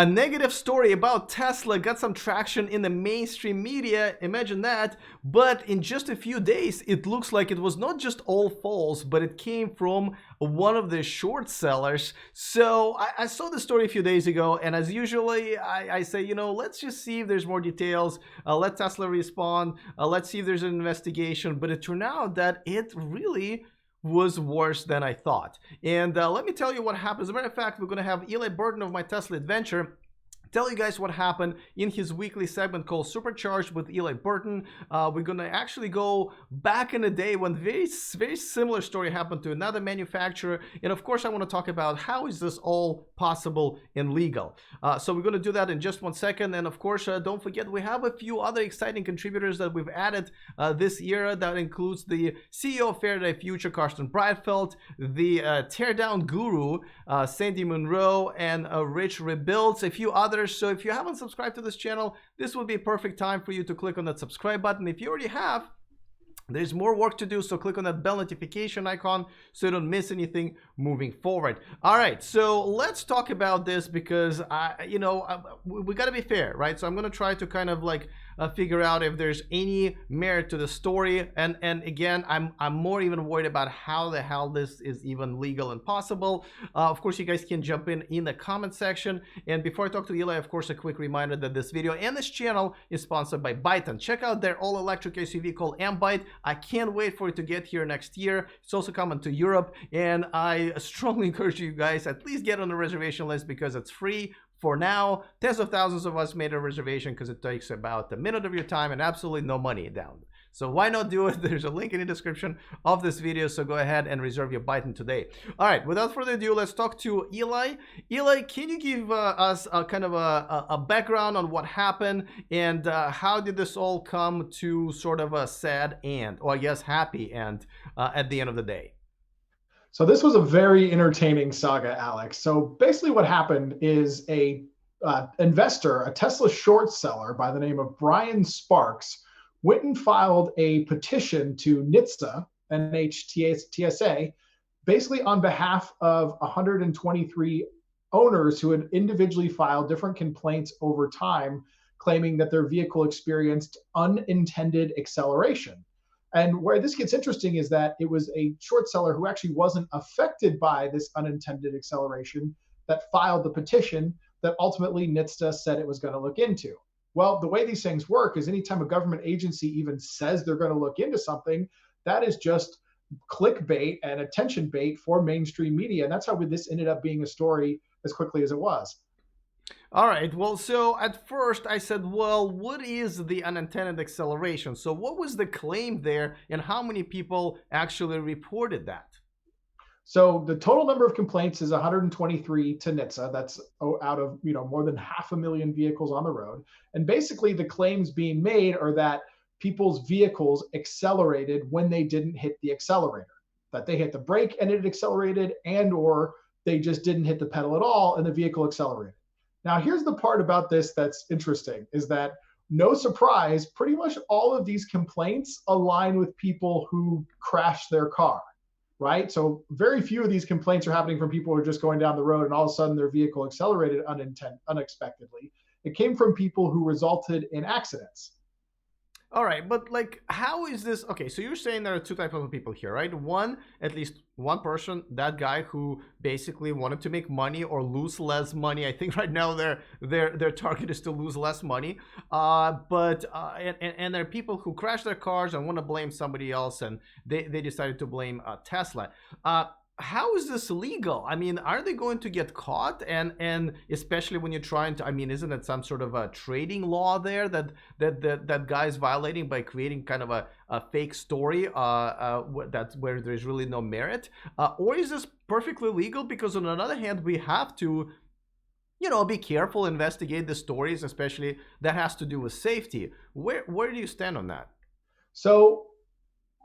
A negative story about Tesla got some traction in the mainstream media, imagine that, but in just a few days it looks like it was not just all false, but it came from one of the short sellers. So I saw the story a few days ago, and as usually I say, let's just see if there's more details, let Tesla respond, let's see if there's an investigation, but it turned out that it really was worse than I thought. And let me tell you what happens. As a matter of fact, we're going to have Eli Burton of My Tesla Adventure tell you guys what happened in his weekly segment called Supercharged with Eli Burton. We're gonna actually go back in the day when very similar story happened to another manufacturer, and of course I want to talk about how is this all possible and legal. So we're gonna do that in just 1 second, and of course don't forget we have a few other exciting contributors that we've added this year. That includes the CEO of Faraday Future, Karsten Breitfeld, the teardown guru, Sandy Monroe, and Rich Rebuilds, a few others. So if you haven't subscribed to this channel, this would be a perfect time for you to click on that subscribe button. If you already have, there's more work to do, so click on that bell notification icon so you don't miss anything moving forward. All right, so let's talk about this because we got to be fair, right? So I'm going to try to kind of like figure out if there's any merit to the story, and again, I'm more even worried about how the hell this is even legal and possible. Of course, you guys can jump in the comment section. And before I talk to Eli, of course, a quick reminder that this video and this channel is sponsored by Byton. Check out their all-electric SUV called M-Byte. I can't wait for it to get here next year. It's also coming to Europe, and I strongly encourage you guys at least get on the reservation list because it's free for now. Tens of thousands of us made a reservation because it takes about a minute of your time and absolutely no money down. So why not do it? There's a link in the description of this video, so go ahead and reserve your Byton today. All right, without further ado, let's talk to Eli. Eli, can you give us a kind of a background on what happened and how did this all come to sort of a sad end, or I guess happy end at the end of the day? So this was a very entertaining saga, Alex. So basically what happened is a investor, a Tesla short seller by the name of Brian Sparks, went and filed a petition to NHTSA, NHTSA, basically on behalf of 123 owners who had individually filed different complaints over time, claiming that their vehicle experienced unintended acceleration. And where this gets interesting is that it was a short seller who actually wasn't affected by this unintended acceleration that filed the petition that ultimately NHTSA said it was going to look into. Well, the way these things work is anytime a government agency even says they're going to look into something, that is just clickbait and attention bait for mainstream media. And that's how this ended up being a story as quickly as it was. All right, well, so at first I said, well, what is the unintended acceleration? So what was the claim there and how many people actually reported that? So the total number of complaints is 123 to NHTSA. That's out of more than 500,000 vehicles on the road. And basically the claims being made are that people's vehicles accelerated when they didn't hit the accelerator, that they hit the brake and it accelerated, and or they just didn't hit the pedal at all and the vehicle accelerated. Now, here's the part about this that's interesting, is that no surprise, pretty much all of these complaints align with people who crashed their car, right? So very few of these complaints are happening from people who are just going down the road and all of a sudden their vehicle accelerated unexpectedly. It came from people who resulted in accidents. All right, but like, how is this? Okay, so you're saying there are two types of people here, right? One, at least one person, that guy who basically wanted to make money or lose less money. I think right now their target is to lose less money. And there are people who crash their cars and want to blame somebody else, and they decided to blame Tesla. How is this legal? I mean, are they going to get caught? And especially when you're trying to, I mean, isn't it some sort of a trading law there that guy's violating by creating kind of a fake story that's where there's really no merit? Or is this perfectly legal? Because on the other hand, we have to, be careful, investigate the stories, especially that has to do with safety. Where do you stand on that? So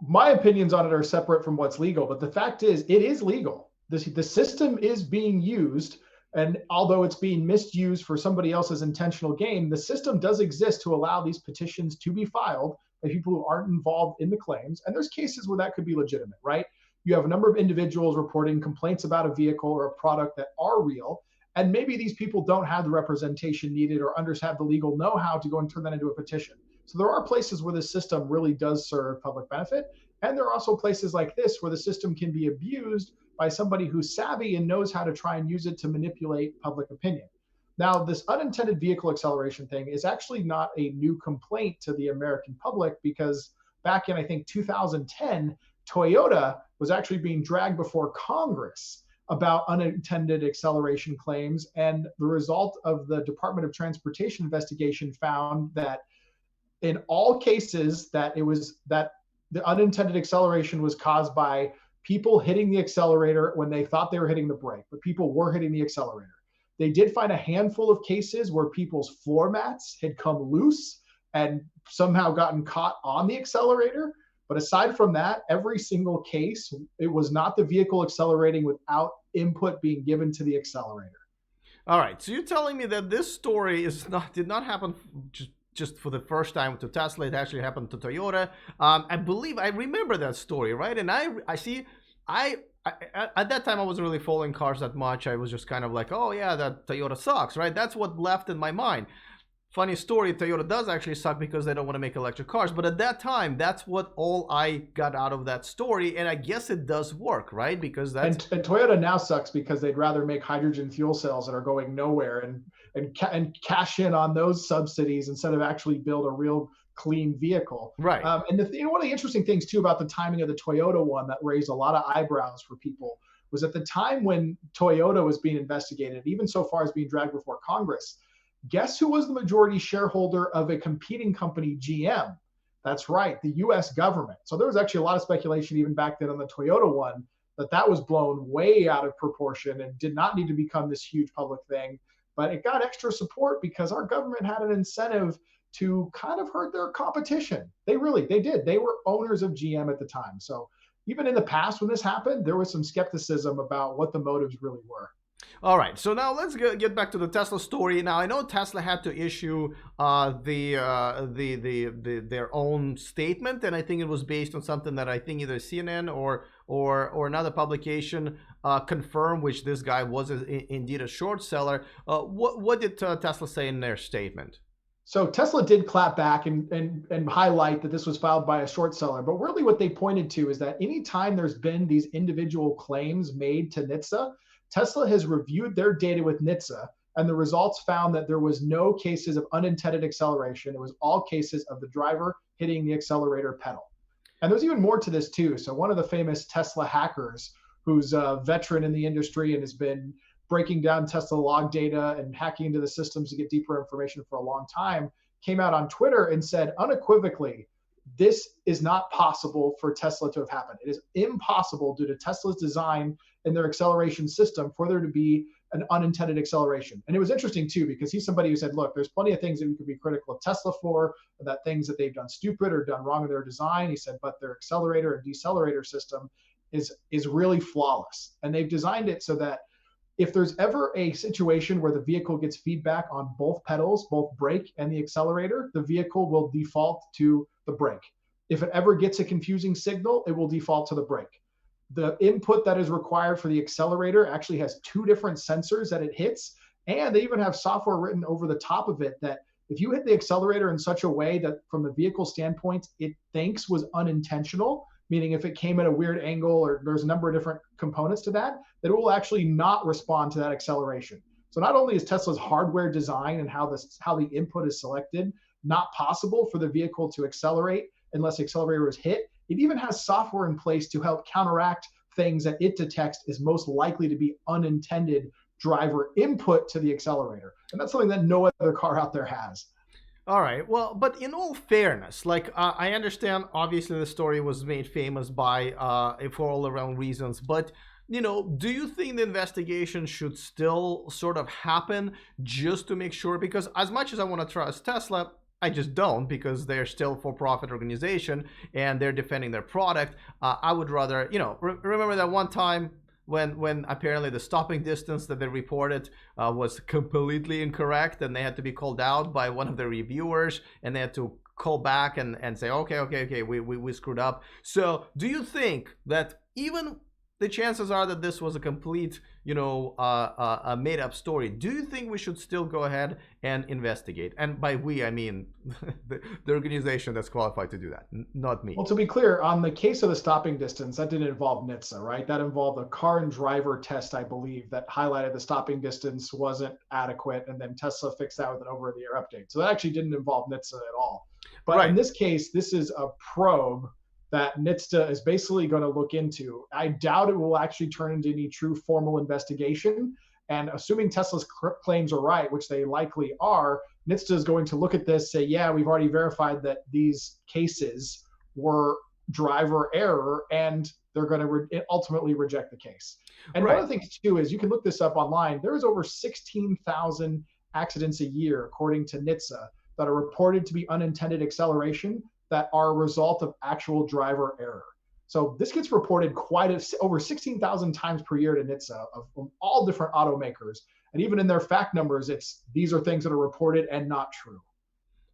my opinions on it are separate from what's legal, but the fact is it is legal. The system is being used, and although it's being misused for somebody else's intentional gain, the system does exist to allow these petitions to be filed by people who aren't involved in the claims. And there's cases where that could be legitimate, right? You have a number of individuals reporting complaints about a vehicle or a product that are real, And maybe these people don't have the representation needed or have the legal know-how to go and turn that into a petition. So there are places where the system really does serve public benefit. And there are also places like this where the system can be abused by somebody who's savvy and knows how to try and use it to manipulate public opinion. Now, this unintended vehicle acceleration thing is actually not a new complaint to the American public, because back in, I think, 2010, Toyota was actually being dragged before Congress about unintended acceleration claims. And the result of the Department of Transportation investigation found that in all cases that the unintended acceleration was caused by people hitting the accelerator when they thought they were hitting the brake, but people were hitting the accelerator. They did find a handful of cases where people's floor mats had come loose and somehow gotten caught on the accelerator. But aside from that, every single case, it was not the vehicle accelerating without input being given to the accelerator. All right, so you're telling me that this story did not happen just for the first time to Tesla. It actually happened to Toyota. I remember that story, right? And I at that time I wasn't really following cars that much. I was just kind of like, oh yeah, that Toyota sucks, right? That's what left in my mind. Funny story, Toyota does actually suck because they don't want to make electric cars. But at that time, that's what all I got out of that story. And I guess it does work, right? Because that's... And Toyota now sucks because they'd rather make hydrogen fuel cells that are going nowhere and cash in on those subsidies instead of actually build a real clean vehicle. Right. And one of the interesting things too about the timing of the Toyota one that raised a lot of eyebrows for people was at the time when Toyota was being investigated, even so far as being dragged before Congress, guess who was the majority shareholder of a competing company, GM? That's right, the US government. So there was actually a lot of speculation even back then on the Toyota one that was blown way out of proportion and did not need to become this huge public thing. But it got extra support because our government had an incentive to kind of hurt their competition. They did. They were owners of GM at the time. So even in the past when this happened, there was some skepticism about what the motives really were. All right, so now let's get back to the Tesla story. Now I know Tesla had to issue their own statement, and I think it was based on something that I think either CNN or another publication confirmed, which this guy was indeed a short seller. What did Tesla say in their statement? So Tesla did clap back and highlight that this was filed by a short seller. But really what they pointed to is that anytime there's been these individual claims made to NHTSA, Tesla has reviewed their data with NHTSA, and the results found that there was no cases of unintended acceleration. It was all cases of the driver hitting the accelerator pedal. And there's even more to this too. So one of the famous Tesla hackers, who's a veteran in the industry and has been breaking down Tesla log data and hacking into the systems to get deeper information for a long time, came out on Twitter and said unequivocally, this is not possible for Tesla to have happened. It is impossible due to Tesla's design in their acceleration system for there to be an unintended acceleration. And it was interesting too, because he's somebody who said, look, there's plenty of things that we could be critical of Tesla for, that things that they've done stupid or done wrong in their design. He said, but their accelerator and decelerator system is really flawless. And they've designed it so that if there's ever a situation where the vehicle gets feedback on both pedals, both brake and the accelerator, the vehicle will default to the brake. If it ever gets a confusing signal, it will default to the brake. The input that is required for the accelerator actually has 2 different sensors that it hits, and they even have software written over the top of it that if you hit the accelerator in such a way that from the vehicle standpoint, it thinks was unintentional, meaning if it came at a weird angle or there's a number of different components to that it will actually not respond to that acceleration. So not only is Tesla's hardware design and how the input is selected not possible for the vehicle to accelerate unless the accelerator is hit, it even has software in place to help counteract things that it detects is most likely to be unintended driver input to the accelerator. And that's something that no other car out there has. All right. Well, but in all fairness, like I understand, obviously the story was made famous by for all around reasons, but do you think the investigation should still sort of happen just to make sure? Because as much as I want to trust Tesla, I just don't, because they're still a for-profit organization and they're defending their product. I would rather, remember that one time when apparently the stopping distance that they reported was completely incorrect, and they had to be called out by one of the reviewers, and they had to call back and say, okay, we screwed up. So do you think that even the chances are that this was a complete, a made-up story. Do you think we should still go ahead and investigate? And by we, I mean the organization that's qualified to do that, not me. Well, to be clear, on the case of the stopping distance, that didn't involve NHTSA, right? That involved a car and driver test, I believe, that highlighted the stopping distance wasn't adequate, and then Tesla fixed that with an over-the-air update. So that actually didn't involve NHTSA at all. But Right. in this case, this is a probe that NHTSA is basically going to look into. I doubt it will actually turn into any true formal investigation. And assuming Tesla's claims are right, which they likely are, NHTSA is going to look at this, say, yeah, we've already verified that these cases were driver error, and they're going to ultimately reject the case. And Right. one of the things, too, is you can look this up online. There's over 16,000 accidents a year, according to NHTSA, that are reported to be unintended acceleration that are a result of actual driver error. So this gets reported over 16,000 times per year to NHTSA of all different automakers. And even in their fact numbers, these are things that are reported and not true.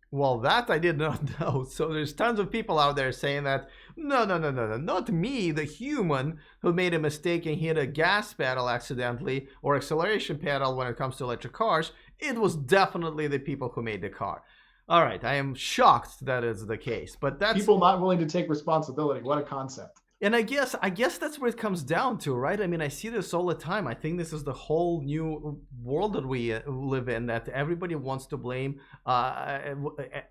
Well, that I did not know. So there's tons of people out there saying that, no, not me, the human who made a mistake and hit a gas pedal accidentally or acceleration pedal when it comes to electric cars. It was definitely the people who made the car. All right, I am shocked that is the case, but that's people not willing to take responsibility. What a concept. And I guess that's where it comes down to, right? I mean, I see this all the time. I think this is the whole new world that we live in, that everybody wants to blame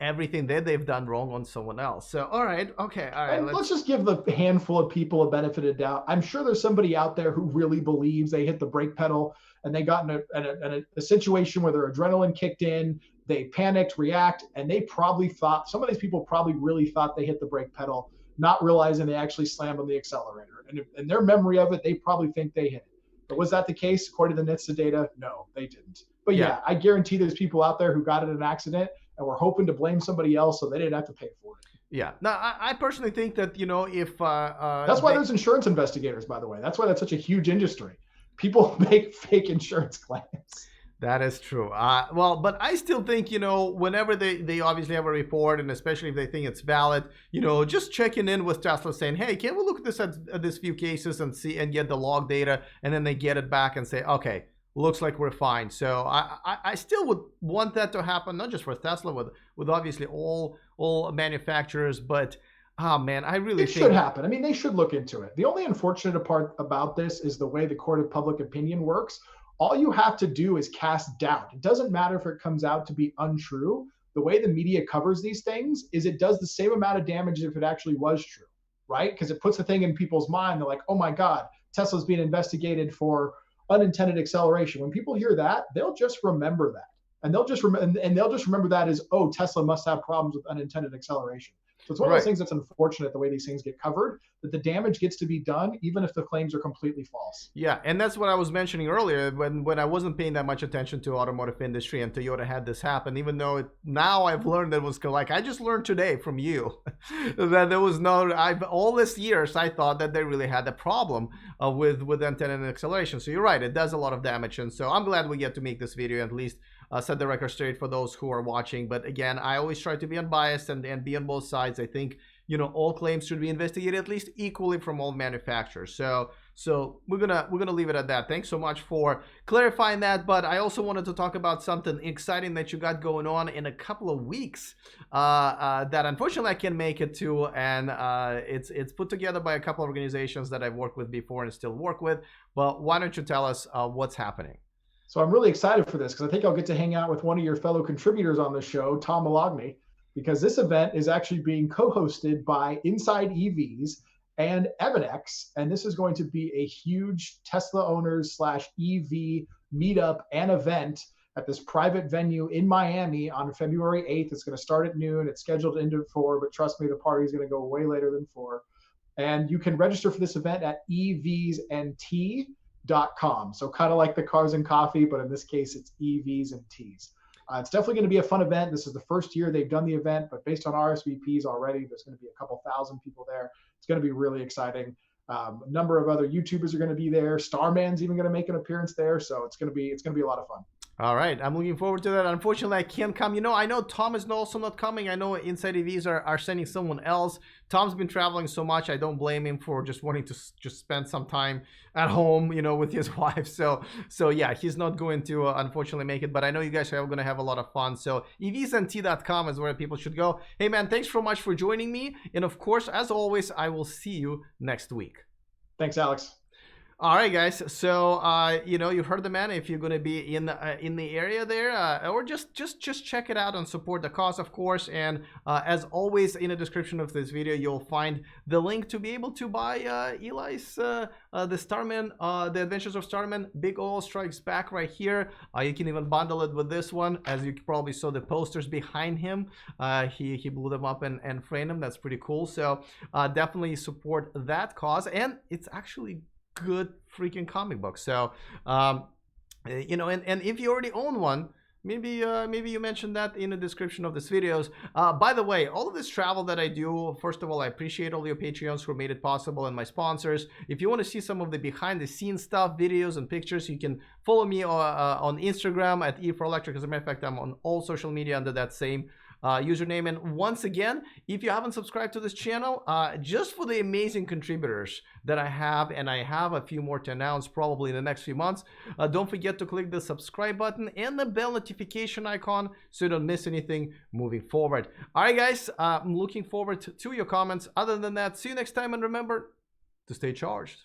everything that they've done wrong on someone else. So, all right. And let's just give the handful of people a benefit of doubt. I'm sure there's somebody out there who really believes they hit the brake pedal and they got in a situation where their adrenaline kicked in, they panicked, react, and they probably thought, some of these people probably really thought they hit the brake pedal, not realizing they actually slammed on the accelerator. And in their memory of it, they probably think they hit it. But was that the case according to the NHTSA data? No, they didn't. But yeah, I guarantee there's people out there who got in an accident and were hoping to blame somebody else so they didn't have to pay for it. Yeah. Now, I personally think that, if... that's why there's insurance investigators, by the way. That's why that's such a huge industry. People make fake insurance claims. That is true. Well, but I still think, whenever they obviously have a report, and especially if they think it's valid, just checking in with Tesla saying, hey, can we look at this at this few cases and see and get the log data, and then they get it back and say, okay, looks like we're fine. So I still would want that to happen, not just for Tesla, with obviously all manufacturers, but oh man, I really think it should happen. I mean, they should look into it. The only unfortunate part about this is the way the court of public opinion works. All you have to do is cast doubt. It doesn't matter if it comes out to be untrue. The way the media covers these things is it does the same amount of damage if it actually was true, right? Because it puts a thing in people's mind. They're like, oh my God, Tesla's being investigated for unintended acceleration. When people hear that, they'll just remember that. And they'll just remember that as, oh, Tesla must have problems with unintended acceleration. So it's one of those things that's unfortunate, the way these things get covered, that the damage gets to be done even if the claims are completely false. Yeah, and that's what I was mentioning earlier when I wasn't paying that much attention to automotive industry and Toyota had this happen, even though now I've learned that it was like, I just learned today from you that there was all these years I thought that they really had a problem with unintended acceleration. So you're right, it does a lot of damage. And so I'm glad we get to make this video, at least set the record straight for those who are watching. But again, I always try to be unbiased and be on both sides. I think, all claims should be investigated at least equally from all manufacturers. So we're gonna leave it at that. Thanks so much for clarifying that. But I also wanted to talk about something exciting that you got going on in a couple of weeks that unfortunately I can't make it to, and it's put together by a couple of organizations that I've worked with before and still work with. But why don't you tell us what's happening? So I'm really excited for this because I think I'll get to hang out with one of your fellow contributors on the show, Tom Malogny, because this event is actually being co-hosted by Inside EVs and Evanex, and this is going to be a huge Tesla owners / EV meetup and event at this private venue in Miami on February 8th. It's going to start at noon. It's scheduled to end at 4, but trust me, the party is going to go way later than 4. And you can register for this event at evsandT.com. So kind of like the cars and coffee, but in this case, it's EVs and T's. It's definitely going to be a fun event. This is the first year they've done the event, but based on RSVPs already, there's going to be a couple thousand people there. It's going to be really exciting. A number of other YouTubers are going to be there. Starman's even going to make an appearance there. So it's going to be a lot of fun. All right, I'm looking forward to that. Unfortunately, I can't come. You know, I know Tom is also not coming. I know Inside EVs are sending someone else. Tom's been traveling so much. I don't blame him for just wanting to just spend some time at home, you know, with his wife. So yeah, he's not going to unfortunately make it. But I know you guys are going to have a lot of fun. So evsnt.com is where people should go. Hey man, thanks so much for joining me. And of course, as always, I will see you next week. Thanks, Alex. All right, guys. So, you know, you heard the man. If you're going to be in the area there, or just check it out and support the cause, of course. And as always, in the description of this video, you'll find the link to be able to buy Eli's the Starman, the Adventures of Starman Big Oil Strikes Back right here. You can even bundle it with this one, as you probably saw the posters behind him. He blew them up and framed them. That's pretty cool. So definitely support that cause, and it's actually good freaking comic book. So you know, and if you already own one, maybe you mentioned that in the description of this videos. By the way, all of this travel that I do, first of all, I appreciate all your Patreons who made it possible and my sponsors. If you want to see some of the behind the scenes stuff, videos and pictures, you can follow me on Instagram at E4Electric. As a matter of fact, I'm on all social media under that same username. And once again, if you haven't subscribed to this channel, just for the amazing contributors that I have, and I have a few more to announce probably in the next few months, don't forget to click the subscribe button and the bell notification icon so you don't miss anything moving forward. All right, guys, I'm looking forward to your comments. Other than that, see you next time, and remember to stay charged.